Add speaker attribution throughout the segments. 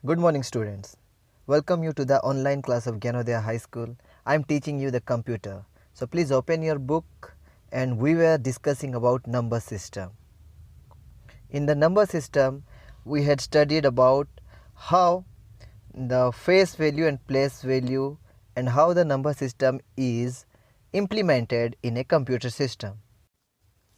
Speaker 1: Good morning, students. Welcome you to the online class of Gyanodaya High School. I am teaching you the computer. So please open your book and we were discussing about number system. In the number system, we had studied about how the face value and place value and how the number system is implemented in a computer system.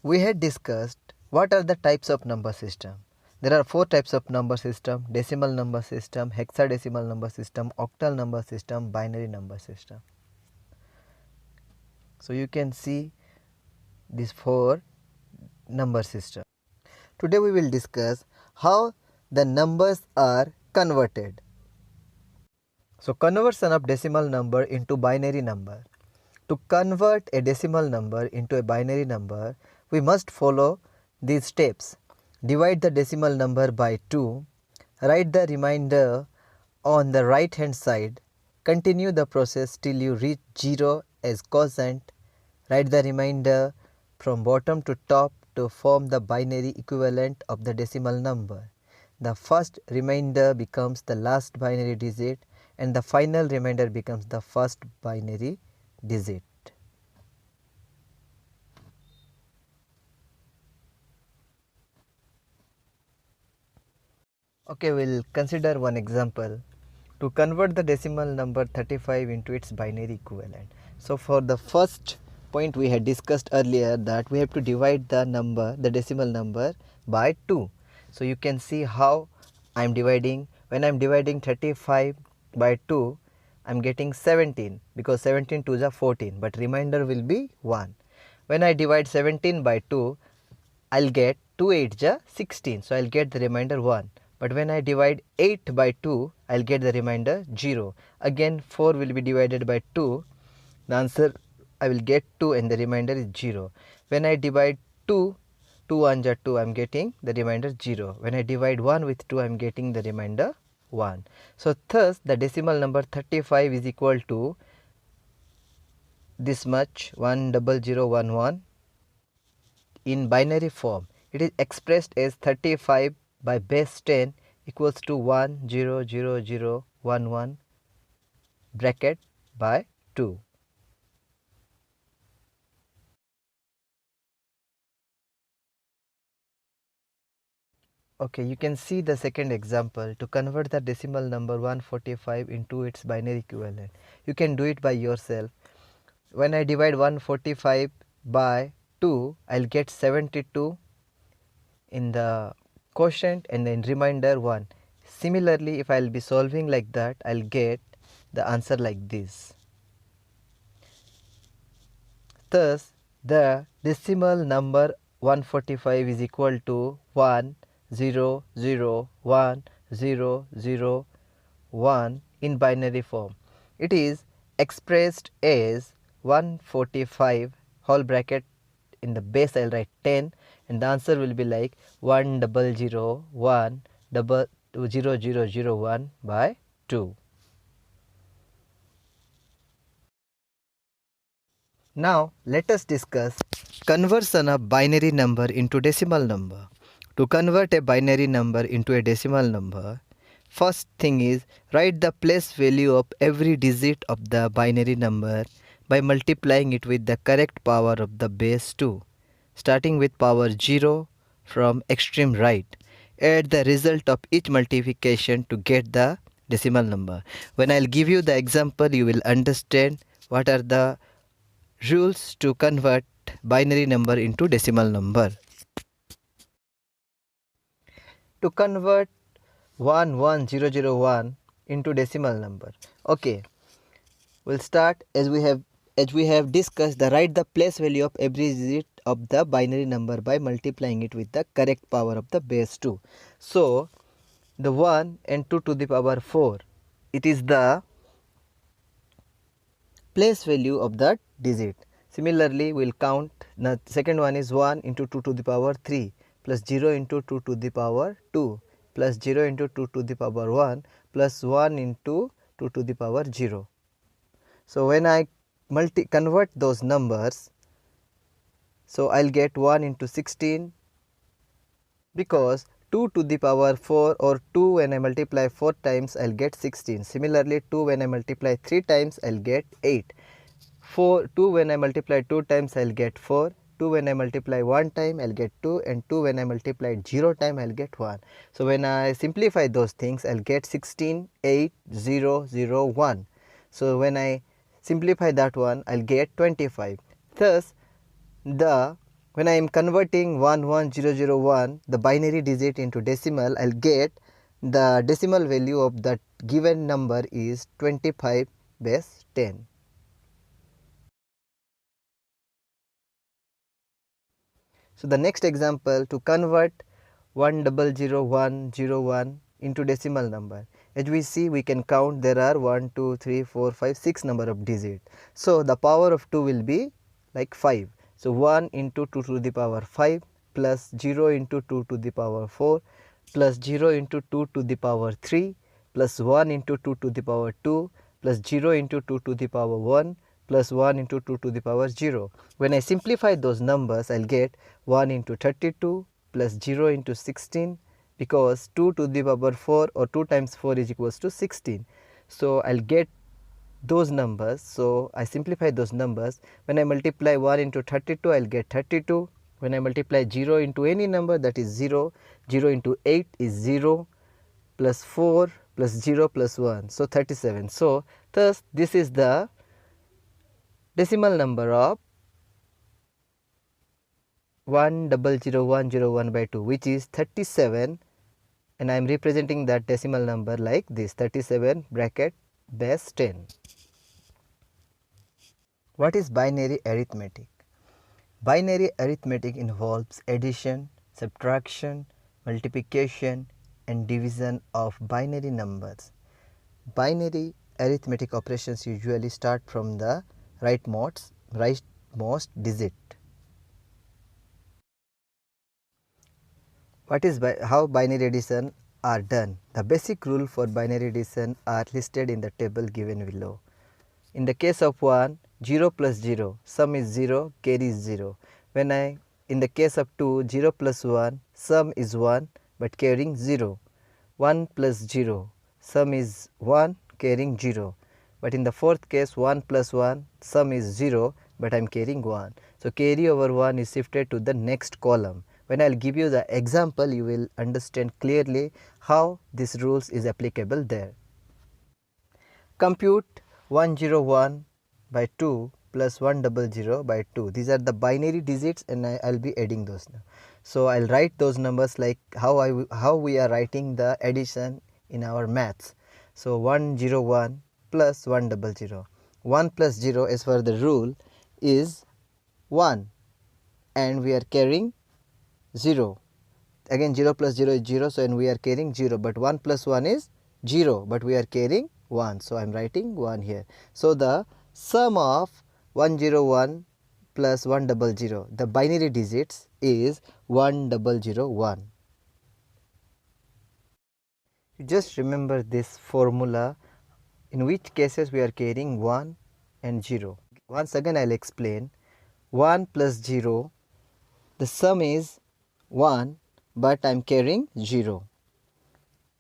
Speaker 1: We had discussed what are the types of number system. There are 4 types of number system: decimal number system, hexadecimal number system, octal number system, binary number system. So you can see these 4 number system. Today we will discuss how the numbers are converted. So conversion of decimal number into binary number. To convert a decimal number into a binary number, we must follow these steps. Divide the decimal number by 2, write the remainder on the right hand side, continue the process till you reach 0 as quotient, write the remainder from bottom to top to form the binary equivalent of the decimal number. The first remainder becomes the last binary digit and the final remainder becomes the first binary digit. Okay, we'll consider one example to convert the decimal number 35 into its binary equivalent. So for the first point we had discussed earlier that we have to divide the decimal number by 2. So you can see how I am dividing. When I am dividing 35 by 2, I am getting 17 because 17 2s are 14, but remainder will be 1. When I divide 17 by 2, I'll get 2 8s are 16, so I'll get the remainder 1. But when I divide 8 by 2, I'll get the remainder 0. Again 4 will be divided by 2, the answer I will get 2 and the remainder is 0. When I divide 2, 2 1s are 2, I am getting the remainder 0. When I divide 1 with 2, I am getting the remainder 1. So thus the decimal number 35 is equal to this much, 10011. In binary form, it is expressed as 35 by base 10 equals to 1000011 bracket by 2. Okay, you can see the second example to convert the decimal number 145 into its binary equivalent. You can do it by yourself. When I divide 145 by 2, I'll get 72 in the quotient and then remainder 1. Similarly, if I'll be solving like that, I'll get the answer like this. Thus, the decimal number 145 is equal to 1001001 in binary form. It is expressed as 145 whole bracket, in the base I'll write 10 and the answer will be like 100100001 by 2. Now let us discuss conversion of binary number into decimal number. To convert a binary number into a decimal number, first thing is write the place value of every digit of the binary number by multiplying it with the correct power of the base 2, starting with power 0 from extreme right. Add the result of each multiplication to get the decimal number. When I'll give you the example, you will understand what are the rules to convert binary number into decimal number. To convert 11001 into decimal number, okay, we'll start as we have discussed, write the place value of every digit of the binary number by multiplying it with the correct power of the base 2. So the 1 and 2 to the power 4, it is the place value of that digit. Similarly, we will count. The second one is 1 into 2 to the power 3 plus 0 into 2 to the power 2 plus 0 into 2 to the power 1 plus 1 into 2 to the power 0. So when I convert those numbers, so I'll get 1 into 16 because 2 to the power 4 or 2 when I multiply 4 times I'll get 16. Similarly 2 when I multiply 3 times I'll get 8. 2 when I multiply 2 times I'll get 4. 2 when I multiply 1 time I'll get 2, and 2 when I multiply 0 time I'll get 1. So when I simplify those things I'll get 16, 8, 0, 0, 1. So when I simplify that one I'll get 25. Thus when I am converting 11001 the binary digit into decimal, I'll get the decimal value of that given number is 25 base 10. So the next example, to convert 1000101 into decimal number. As we see, we can count there are 1, 2, 3, 4, 5, 6 number of digits. So the power of 2 will be like 5. So 1 into 2 to the power 5 plus 0 into 2 to the power 4 plus 0 into 2 to the power 3 plus 1 into 2 to the power 2 plus 0 into 2 to the power 1 plus 1 into 2 to the power 0. When I simplify those numbers, I'll get 1 into 32 plus 0 into 16, because 2 to the power 4 or 2 times 4 is equals to 16. So I'll get those numbers. So I simplify those numbers. When I multiply 1 into 32, I'll get 32. When I multiply 0 into any number, that is 0. 0 into 8 is 0 plus 4 plus 0 plus 1. So 37. So thus this is the decimal number of 1000101 by 2, which is 37, and I am representing that decimal number like this, 37 bracket base 10. What is binary arithmetic? Binary arithmetic involves addition, subtraction, multiplication and division of binary numbers. Binary arithmetic operations usually start from the rightmost digit. What is how binary addition are done? The basic rule for binary addition are listed in the table given below. In the case of 1, 0 plus 0, sum is 0, carry is 0. In the case of 2, 0 plus 1, sum is 1 but carrying 0. 1 plus 0, sum is 1, carrying 0. But in the fourth case, 1 plus 1, sum is 0 but I am carrying 1. So carry over 1 is shifted to the next column. When I will give you the example, you will understand clearly how this rules is applicable there. Compute 101 by 2 plus 100 by 2. These are the binary digits and I will be adding those now. So I will write those numbers like how we are writing the addition in our maths. So 101 plus 100. 1 plus 0 as per the rule is 1 and we are carrying 0. Again 0 plus 0 is 0, so and we are carrying 0, but 1 plus 1 is 0 but we are carrying 1. So I am writing 1 here. So the sum of 101 plus 100, the binary digits is 1001. You just remember this formula in which cases we are carrying 1 and 0. Once again I will explain. 1 plus 0, the sum is 1 but I am carrying 0.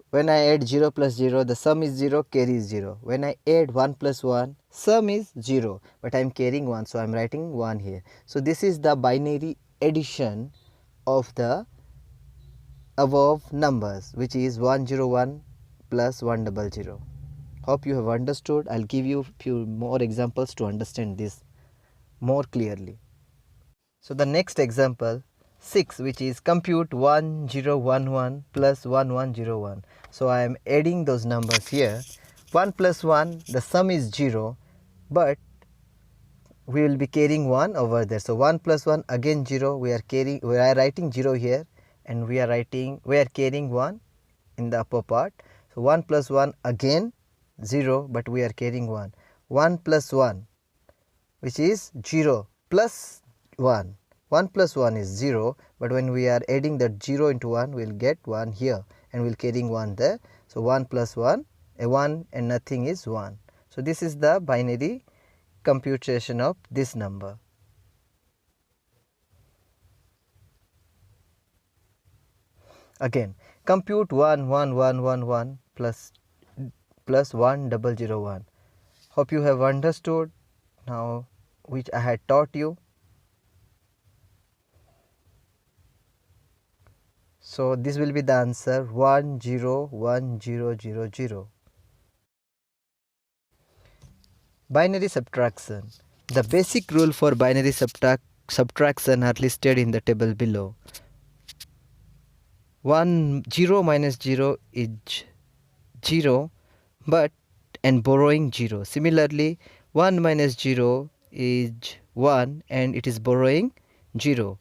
Speaker 1: When I add 0 plus 0, the sum is 0, carry is 0. When I add 1 plus 1, sum is 0 but I am carrying 1, so I am writing 1 here. So this is the binary addition of the above numbers, which is 101 plus 100. Hope you have understood. I will give you few more examples to understand this more clearly. So the next example 6, which is compute 1011 plus 1101. So I am adding those numbers here. 1 plus 1, the sum is 0 but we will be carrying 1 over there. So 1 plus 1 again 0, we are writing 0 here and we are carrying 1 in the upper part. So 1 plus 1 again 0 but we are carrying 1. 1 plus 1, which is 0 plus 1. 1 plus 1 is 0, but when we are adding that 0 into 1, we will get 1 here and we will carrying 1 there. So 1 plus 1, a 1 and nothing is 1. So this is the binary computation of this number. Again, compute 11111 plus 1001. Hope you have understood now which I had taught you. So this will be the answer 101000. Binary subtraction. The basic rule for binary subtraction are listed in the table below. 0 minus 0 is 0 but and borrowing 0. Similarly, 1 minus 0 is 1 and it is borrowing 0.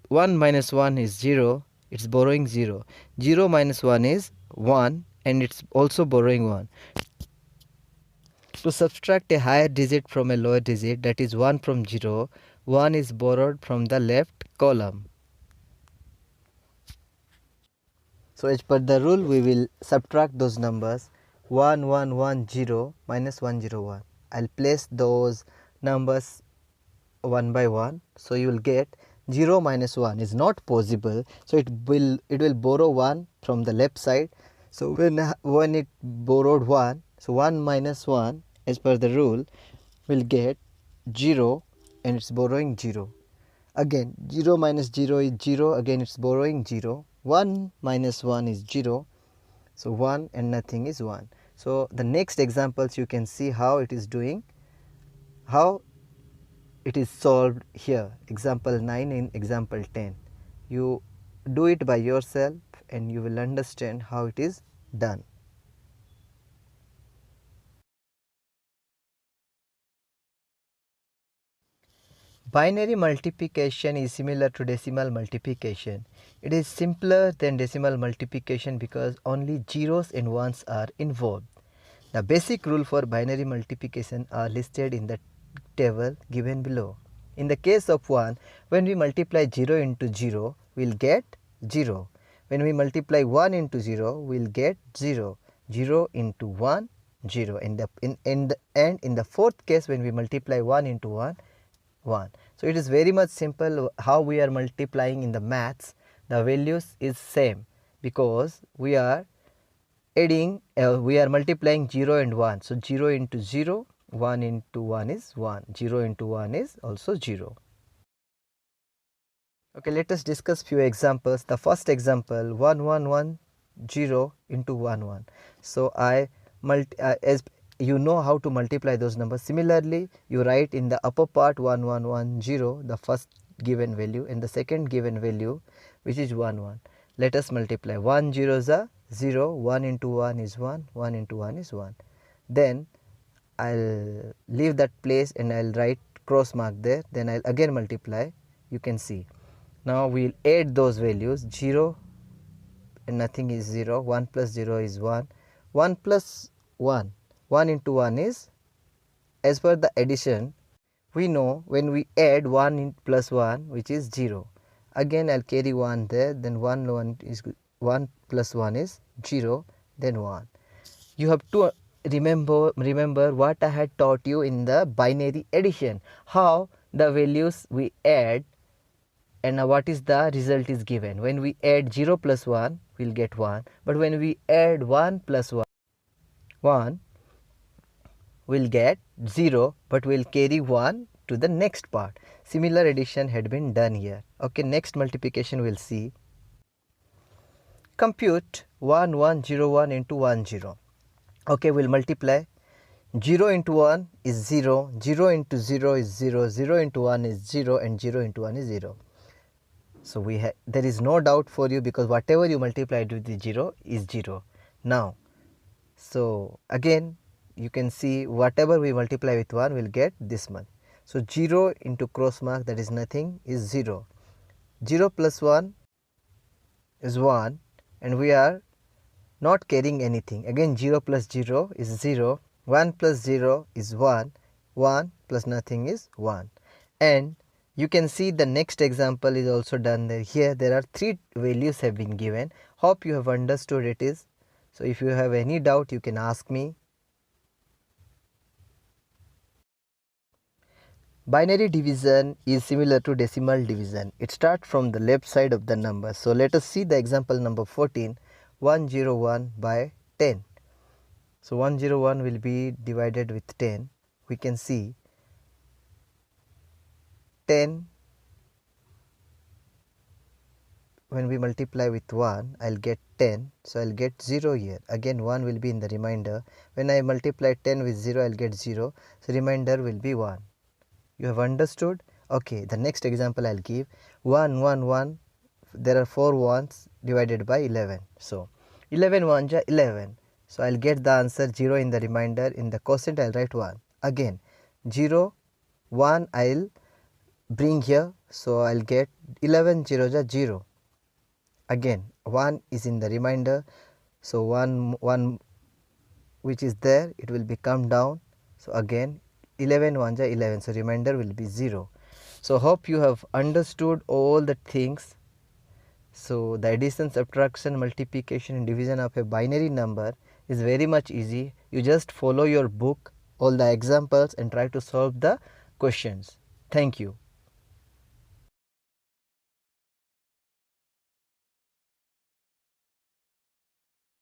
Speaker 1: 1 minus 1 is 0, it's borrowing 0. 0 minus 1 is 1 and it's also borrowing 1. To subtract a higher digit from a lower digit, that is 1 from 0, 1 is borrowed from the left column. So as per the rule, we will subtract those numbers 1110 minus 101. I'll place those numbers one by one. So you will get 0 minus 1 is not possible. So it will borrow 1 from the left side. So when it borrowed 1, so 1 minus 1 as per the rule will get 0 and it's borrowing 0. Again 0 minus 0 is 0, again it's borrowing 0. 1 minus 1 is 0, so 1 and nothing is 1. So the next examples you can see how it is doing, how it is solved here. Example 9 in example 10. You do it by yourself and you will understand how it is done. Binary multiplication is similar to decimal multiplication. It is simpler than decimal multiplication because only zeros and ones are involved. The basic rule for binary multiplication are listed in the table given below. In the case of 1, when we multiply 0 into 0, we will get 0. When we multiply 1 into 0, we will get 0. 0 into 1, 0. In the fourth case, when we multiply 1 into 1, 1. So it is very much simple how we are multiplying in the maths. The values is same because we are adding, we are multiplying 0 and 1. So 0 into 0, 1 into 1 is 1, 0 into 1 is also 0. Okay, let us discuss few examples. The first example 1110 into 11. So as you know how to multiply those numbers. Similarly, you write in the upper part 1110 the first given value and the second given value which is 11. Let us multiply 1 0 is a 0, 1 into 1 is 1, 1 into 1 is 1. Then I'll leave that place and I'll write cross mark there. Then I'll again multiply. You can see. Now we'll add those values 0 and nothing is 0, 1 plus 0 is 1, 1 plus 1, 1 into 1 is, as per the addition we know when we add 1 plus 1 which is 0. Again I'll carry 1 there, then 1 plus 1 is 0, then 1. You have to remember what I had taught you in the binary addition, how the values we add and what is the result is given. When we add 0 plus 1 we will get 1, but when we add 1 plus 1 we will get 0, but we will carry 1 to the next part. Similar addition had been done here. Okay, next multiplication we will see. Compute 1101 into 10. Okay, we will multiply. 0 into 1 is 0, 0 into 0 is 0, 0 into 1 is 0 and 0 into 1 is 0. So there is no doubt for you because whatever you multiplied with the 0 is 0. Now, so again you can see whatever we multiply with 1 will get this much. So 0 into cross mark, that is nothing, is 0. 0 plus 1 is 1 and we are not carrying anything. Again 0 plus 0 is 0, 1 plus 0 is 1, 1 plus nothing is 1. And you can see the next example is also done there. Here there are 3 values have been given. Hope you have understood it is. So if you have any doubt you can ask me. Binary division is similar to decimal division. It starts from the left side of the number. So let us see the example number 14, 101 by 10. So 101 will be divided with 10. We can see 10, when we multiply with 1, I'll get 10. So I'll get 0 here. Again 1 will be in the remainder. When I multiply 10 with 0, I'll get 0. So remainder will be 1. You have understood? Okay, the next example I'll give 1, 1, 1. There are 4 ones divided by 11. So 11 ones are 11. So I'll get the answer 0 in the remainder. In the quotient I'll write 1. Again 0, 1 I'll bring here. So I'll get 11 zeros are 0. Again 1 is in the remainder. So 1 which is there, it will be come down. So again 11 ones are 11. So remainder will be 0. So hope you have understood all the things. So the addition, subtraction, multiplication and division of a binary number is very much easy. You just follow your book, all the examples and try to solve the questions. Thank you.